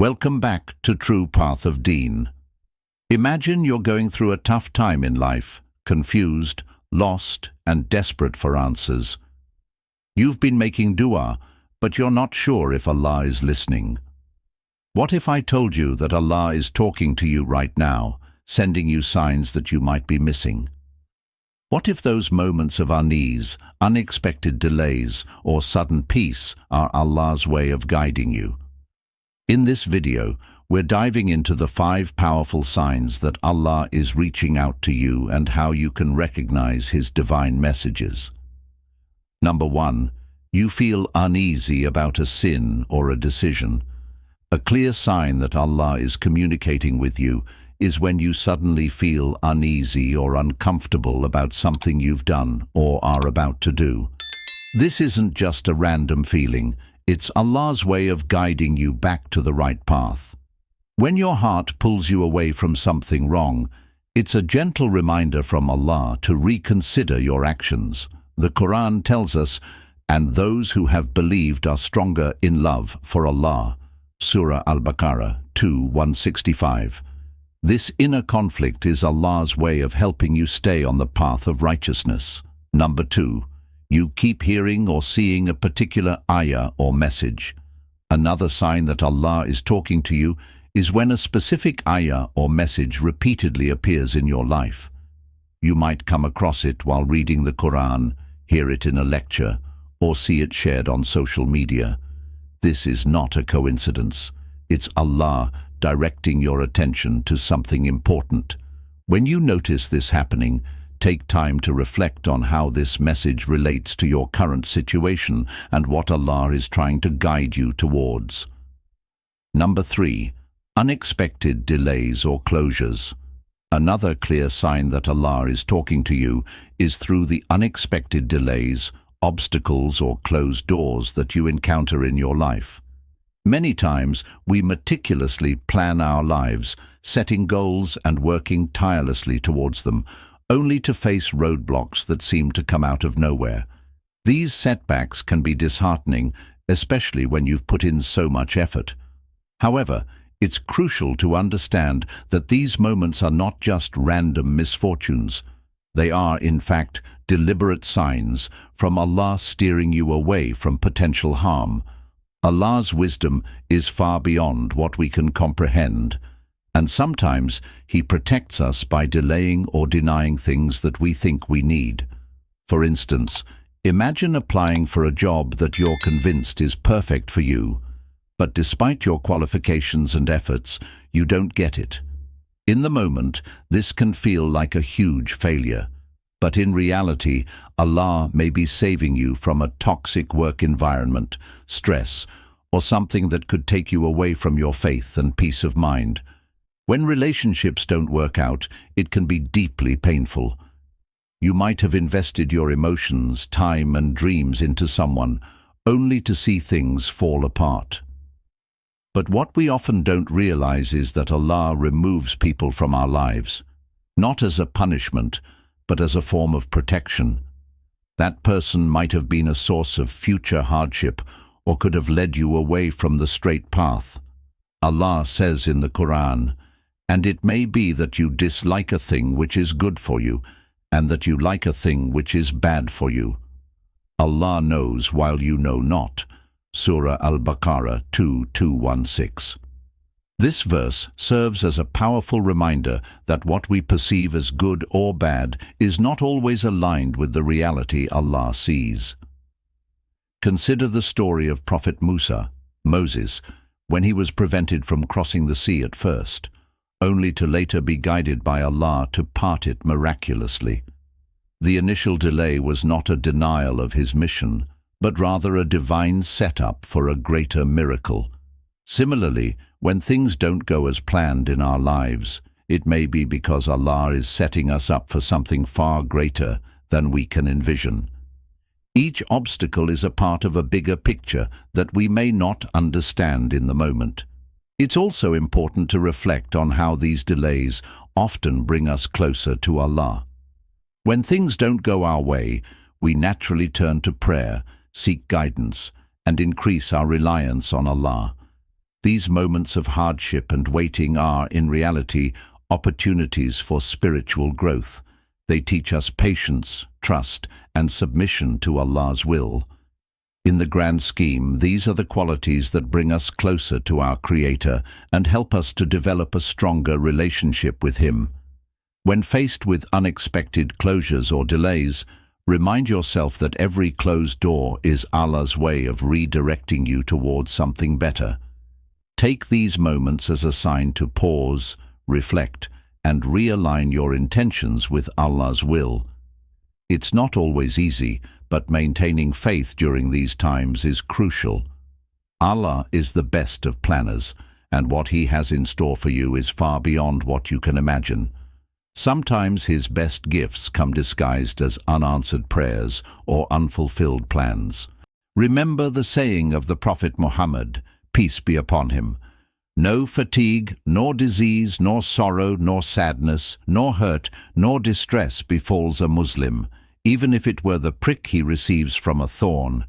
Welcome back to True Path of Deen. Imagine you're going through a tough time in life, confused, lost, and desperate for answers. You've been making dua, but you're not sure if Allah is listening. What if I told you that Allah is talking to you right now, sending you signs that you might be missing? What if those moments of unease, unexpected delays, or sudden peace are Allah's way of guiding you? In this video, we're diving into the 5 powerful signs that Allah is reaching out to you and how you can recognize His divine messages. Number 1. You feel uneasy about a sin or a decision. A clear sign that Allah is communicating with you is when you suddenly feel uneasy or uncomfortable about something you've done or are about to do. This isn't just a random feeling. It's Allah's way of guiding you back to the right path. When your heart pulls you away from something wrong, it's a gentle reminder from Allah to reconsider your actions. The Quran tells us, "And those who have believed are stronger in love for Allah." Surah Al-Baqarah 2:165. This inner conflict is Allah's way of helping you stay on the path of righteousness. Number 2. You keep hearing or seeing a particular ayah or message. Another sign that Allah is talking to you is when a specific ayah or message repeatedly appears in your life. You might come across it while reading the Quran, hear it in a lecture, or see it shared on social media. This is not a coincidence. It's Allah directing your attention to something important. When you notice this happening, take time to reflect on how this message relates to your current situation and what Allah is trying to guide you towards. Number 3. Unexpected delays or closures. Another clear sign that Allah is talking to you is through the unexpected delays, obstacles, or closed doors that you encounter in your life. Many times, we meticulously plan our lives, setting goals and working tirelessly towards them, only to face roadblocks that seem to come out of nowhere. These setbacks can be disheartening, especially when you've put in so much effort. However, it's crucial to understand that these moments are not just random misfortunes. They are, in fact, deliberate signs from Allah steering you away from potential harm. Allah's wisdom is far beyond what we can comprehend, and sometimes He protects us by delaying or denying things that we think we need. For instance, imagine applying for a job that you're convinced is perfect for you, but despite your qualifications and efforts, you don't get it. In the moment, this can feel like a huge failure, but in reality, Allah may be saving you from a toxic work environment, stress, or something that could take you away from your faith and peace of mind. When relationships don't work out, it can be deeply painful. You might have invested your emotions, time, and dreams into someone, only to see things fall apart. But what we often don't realize is that Allah removes people from our lives, not as a punishment, but as a form of protection. That person might have been a source of future hardship or could have led you away from the straight path. Allah says in the Quran, "And it may be that you dislike a thing which is good for you, and that you like a thing which is bad for you. Allah knows while you know not." Surah Al-Baqarah 2:216. This verse serves as a powerful reminder that what we perceive as good or bad is not always aligned with the reality Allah sees. Consider the story of Prophet Moses, when he was prevented from crossing the sea at first, only to later be guided by Allah to part it miraculously. The initial delay was not a denial of his mission, but rather a divine setup for a greater miracle. Similarly, when things don't go as planned in our lives, it may be because Allah is setting us up for something far greater than we can envision. Each obstacle is a part of a bigger picture that we may not understand in the moment. It's also important to reflect on how these delays often bring us closer to Allah. When things don't go our way, we naturally turn to prayer, seek guidance, and increase our reliance on Allah. These moments of hardship and waiting are, in reality, opportunities for spiritual growth. They teach us patience, trust, and submission to Allah's will. In the grand scheme, these are the qualities that bring us closer to our Creator and help us to develop a stronger relationship with Him. When faced with unexpected closures or delays, remind yourself that every closed door is Allah's way of redirecting you towards something better. Take these moments as a sign to pause, reflect, and realign your intentions with Allah's will. It's not always easy, but maintaining faith during these times is crucial. Allah is the best of planners, and what He has in store for you is far beyond what you can imagine. Sometimes His best gifts come disguised as unanswered prayers or unfulfilled plans. Remember the saying of the Prophet Muhammad, peace be upon him, "No fatigue, nor disease, nor sorrow, nor sadness, nor hurt, nor distress befalls a Muslim, even if it were the prick he receives from a thorn,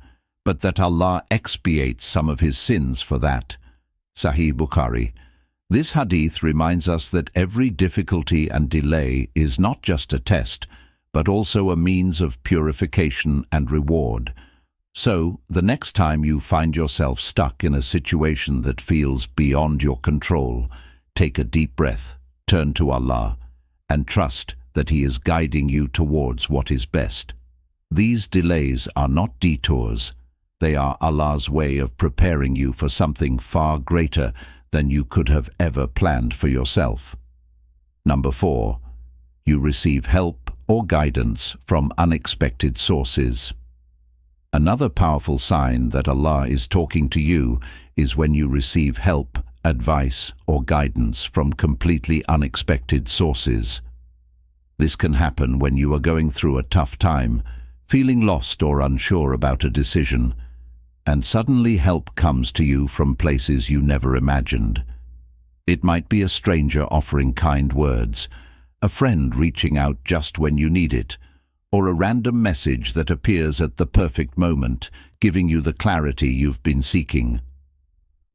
but that Allah expiates some of his sins for that." Sahih Bukhari. This hadith reminds us that every difficulty and delay is not just a test, but also a means of purification and reward. So, the next time you find yourself stuck in a situation that feels beyond your control, take a deep breath, turn to Allah, and trust that He is guiding you towards what is best. These delays are not detours. They are Allah's way of preparing you for something far greater than you could have ever planned for yourself. Number 4. You receive help or guidance from unexpected sources. Another powerful sign that Allah is talking to you is when you receive help, advice, or guidance from completely unexpected sources. This can happen when you are going through a tough time, feeling lost or unsure about a decision, and suddenly help comes to you from places you never imagined. It might be a stranger offering kind words, a friend reaching out just when you need it, or a random message that appears at the perfect moment, giving you the clarity you've been seeking.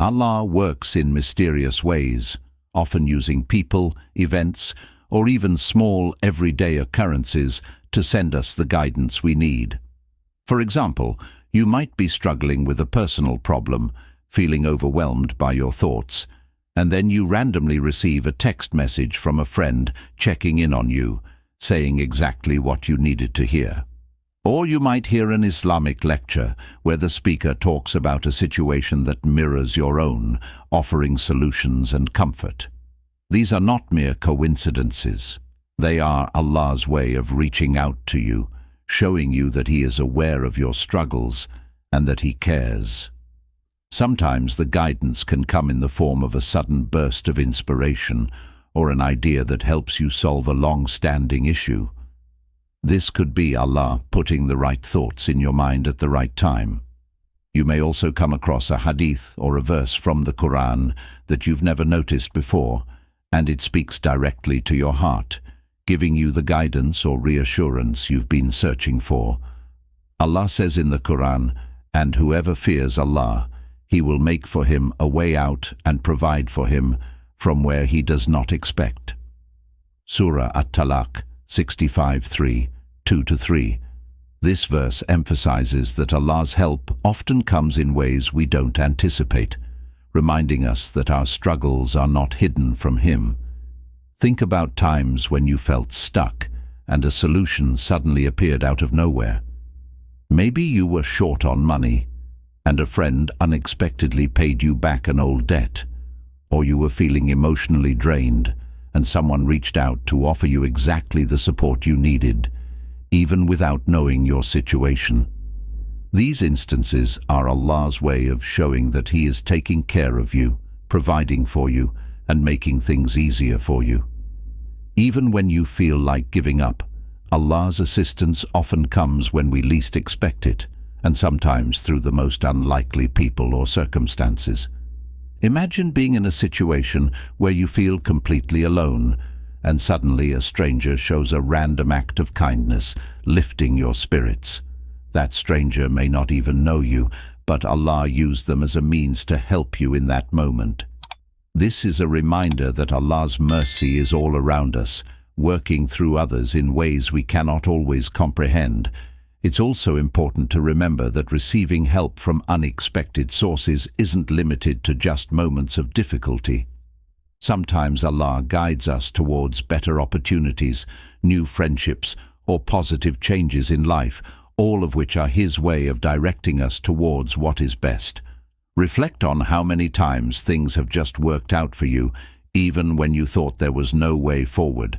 Allah works in mysterious ways, often using people, events, or even small everyday occurrences to send us the guidance we need. For example, you might be struggling with a personal problem, feeling overwhelmed by your thoughts, and then you randomly receive a text message from a friend checking in on you, saying exactly what you needed to hear. Or you might hear an Islamic lecture where the speaker talks about a situation that mirrors your own, offering solutions and comfort. These are not mere coincidences. They are Allah's way of reaching out to you, showing you that He is aware of your struggles and that He cares. Sometimes the guidance can come in the form of a sudden burst of inspiration or an idea that helps you solve a long-standing issue. This could be Allah putting the right thoughts in your mind at the right time. You may also come across a hadith or a verse from the Quran that you've never noticed before, and it speaks directly to your heart, giving you the guidance or reassurance you've been searching for. Allah says in the Quran, "And whoever fears Allah, He will make for him a way out and provide for him from where he does not expect." Surah At-Talaq 65:3, 2-3. This verse emphasizes that Allah's help often comes in ways we don't anticipate, reminding us that our struggles are not hidden from Him. Think about times when you felt stuck and a solution suddenly appeared out of nowhere. Maybe you were short on money and a friend unexpectedly paid you back an old debt, or you were feeling emotionally drained and someone reached out to offer you exactly the support you needed, even without knowing your situation. These instances are Allah's way of showing that He is taking care of you, providing for you, and making things easier for you. Even when you feel like giving up, Allah's assistance often comes when we least expect it, and sometimes through the most unlikely people or circumstances. Imagine being in a situation where you feel completely alone, and suddenly a stranger shows a random act of kindness, lifting your spirits. That stranger may not even know you, but Allah used them as a means to help you in that moment. This is a reminder that Allah's mercy is all around us, working through others in ways we cannot always comprehend. It's also important to remember that receiving help from unexpected sources isn't limited to just moments of difficulty. Sometimes Allah guides us towards better opportunities, new friendships, or positive changes in life, all of which are His way of directing us towards what is best. Reflect on how many times things have just worked out for you, even when you thought there was no way forward.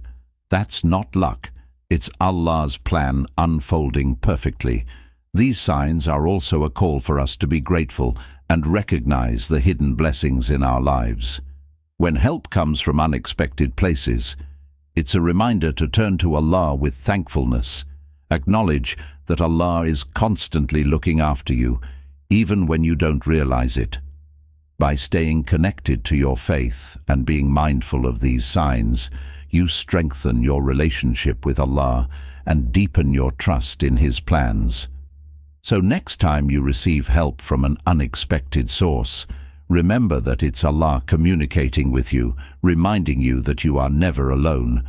That's not luck. It's Allah's plan unfolding perfectly. These signs are also a call for us to be grateful and recognize the hidden blessings in our lives. When help comes from unexpected places, it's a reminder to turn to Allah with thankfulness. Acknowledge that Allah is constantly looking after you, even when you don't realize it. By staying connected to your faith and being mindful of these signs, you strengthen your relationship with Allah and deepen your trust in His plans. So next time you receive help from an unexpected source, remember that it's Allah communicating with you, reminding you that you are never alone.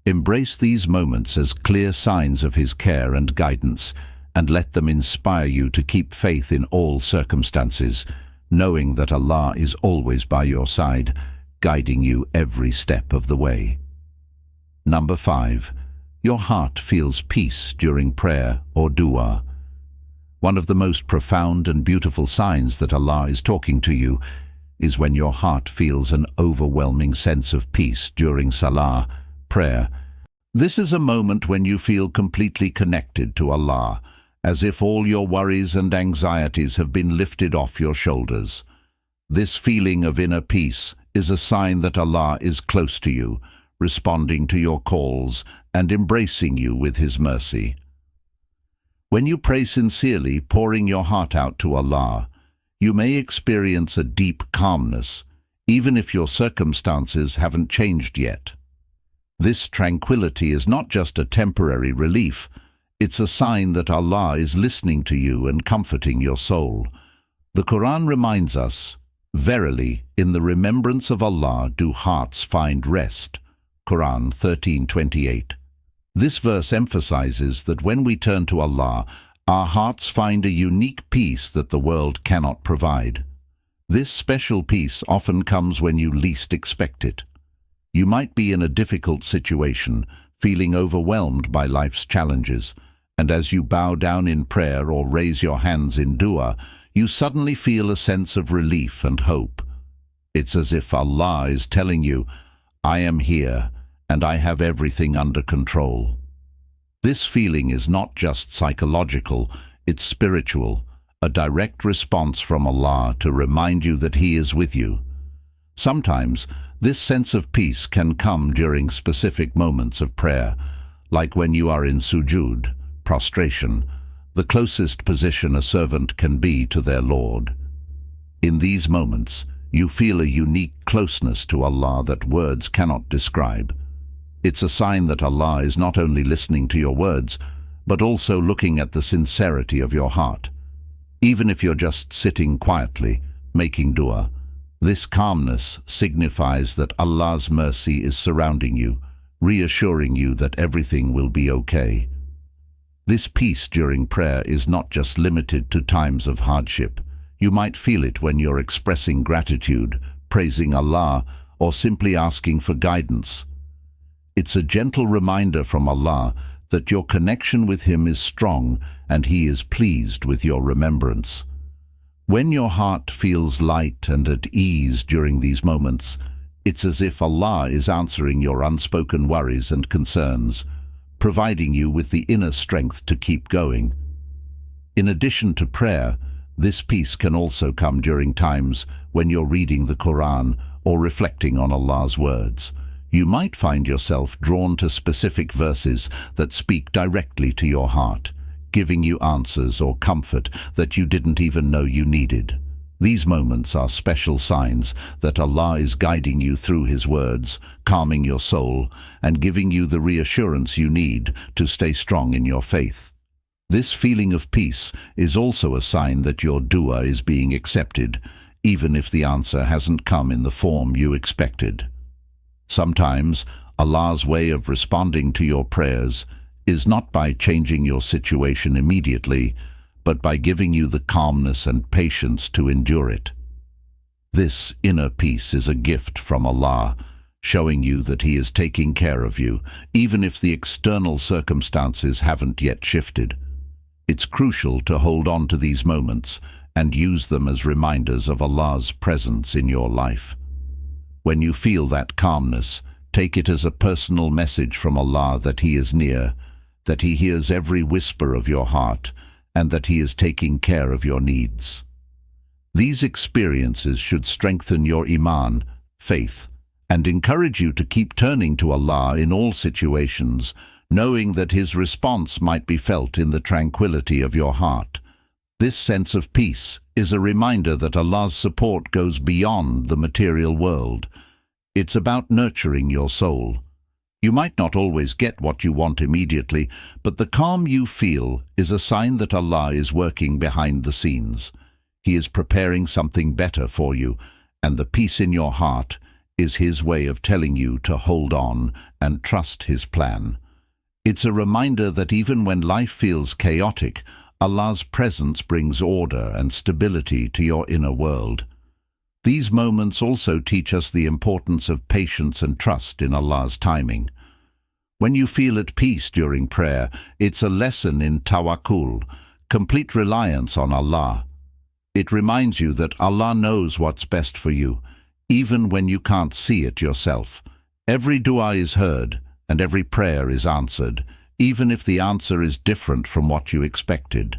Embrace these moments as clear signs of His care and guidance, and let them inspire you to keep faith in all circumstances, knowing that Allah is always by your side, guiding you every step of the way. Number 5. Your heart feels peace during prayer or dua. One of the most profound and beautiful signs that Allah is talking to you is when your heart feels an overwhelming sense of peace during salah, prayer. This is a moment when you feel completely connected to Allah, as if all your worries and anxieties have been lifted off your shoulders. This feeling of inner peace is a sign that Allah is close to you, responding to your calls and embracing you with His mercy. When you pray sincerely, pouring your heart out to Allah, you may experience a deep calmness, even if your circumstances haven't changed yet. This tranquility is not just a temporary relief, it's a sign that Allah is listening to you and comforting your soul. The Quran reminds us, "Verily, in the remembrance of Allah do hearts find rest." Quran 13:28. This verse emphasizes that when we turn to Allah, our hearts find a unique peace that the world cannot provide. This special peace often comes when you least expect it. You might be in a difficult situation, feeling overwhelmed by life's challenges, and as you bow down in prayer or raise your hands in dua, you suddenly feel a sense of relief and hope. It's as if Allah is telling you, "I am here, and I have everything under control." This feeling is not just psychological, it's spiritual, a direct response from Allah to remind you that He is with you. Sometimes, this sense of peace can come during specific moments of prayer, like when you are in sujood, prostration, the closest position a servant can be to their Lord. In these moments, you feel a unique closeness to Allah that words cannot describe. It's a sign that Allah is not only listening to your words, but also looking at the sincerity of your heart. Even if you're just sitting quietly, making dua, this calmness signifies that Allah's mercy is surrounding you, reassuring you that everything will be okay. This peace during prayer is not just limited to times of hardship. You might feel it when you're expressing gratitude, praising Allah, or simply asking for guidance. It's a gentle reminder from Allah that your connection with Him is strong and He is pleased with your remembrance. When your heart feels light and at ease during these moments, it's as if Allah is answering your unspoken worries and concerns, providing you with the inner strength to keep going. In addition to prayer, this peace can also come during times when you're reading the Quran or reflecting on Allah's words. You might find yourself drawn to specific verses that speak directly to your heart, giving you answers or comfort that you didn't even know you needed. These moments are special signs that Allah is guiding you through His words, calming your soul, and giving you the reassurance you need to stay strong in your faith. This feeling of peace is also a sign that your dua is being accepted, even if the answer hasn't come in the form you expected. Sometimes Allah's way of responding to your prayers is not by changing your situation immediately, but by giving you the calmness and patience to endure it. This inner peace is a gift from Allah, showing you that He is taking care of you, even if the external circumstances haven't yet shifted. It's crucial to hold on to these moments and use them as reminders of Allah's presence in your life. When you feel that calmness, take it as a personal message from Allah that He is near, that He hears every whisper of your heart, and that He is taking care of your needs. These experiences should strengthen your iman, faith, and encourage you to keep turning to Allah in all situations, knowing that His response might be felt in the tranquility of your heart. This sense of peace is a reminder that Allah's support goes beyond the material world. It's about nurturing your soul. You might not always get what you want immediately, but the calm you feel is a sign that Allah is working behind the scenes. He is preparing something better for you, and the peace in your heart is His way of telling you to hold on and trust His plan. It's a reminder that even when life feels chaotic, Allah's presence brings order and stability to your inner world. These moments also teach us the importance of patience and trust in Allah's timing. When you feel at peace during prayer, it's a lesson in tawakkul, complete reliance on Allah. It reminds you that Allah knows what's best for you, even when you can't see it yourself. Every dua is heard, and every prayer is answered, even if the answer is different from what you expected.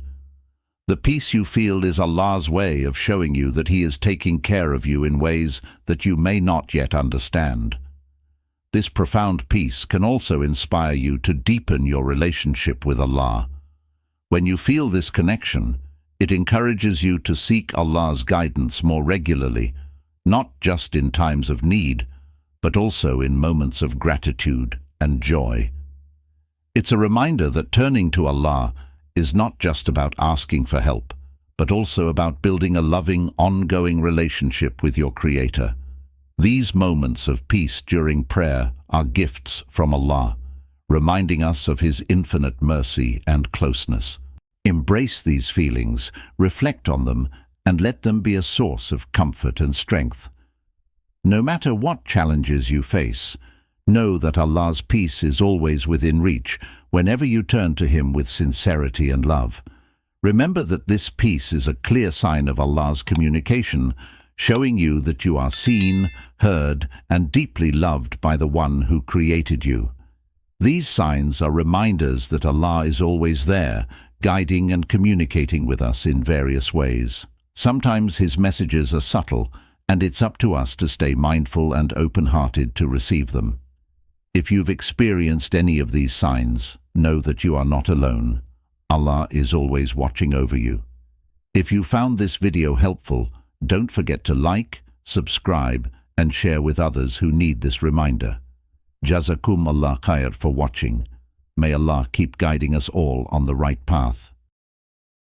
The peace you feel is Allah's way of showing you that He is taking care of you in ways that you may not yet understand. This profound peace can also inspire you to deepen your relationship with Allah. When you feel this connection, it encourages you to seek Allah's guidance more regularly, not just in times of need, but also in moments of gratitude and joy. It's a reminder that turning to Allah is not just about asking for help, but also about building a loving, ongoing relationship with your Creator. These moments of peace during prayer are gifts from Allah, reminding us of His infinite mercy and closeness. Embrace these feelings, reflect on them, and let them be a source of comfort and strength. No matter what challenges you face, know that Allah's peace is always within reach whenever you turn to Him with sincerity and love. Remember that this peace is a clear sign of Allah's communication, showing you that you are seen, heard, and deeply loved by the One who created you. These signs are reminders that Allah is always there, guiding and communicating with us in various ways. Sometimes His messages are subtle, and it's up to us to stay mindful and open-hearted to receive them. If you've experienced any of these signs, know that you are not alone. Allah is always watching over you. If you found this video helpful, don't forget to like, subscribe, and share with others who need this reminder. Jazakum Allah khair for watching. May Allah keep guiding us all on the right path.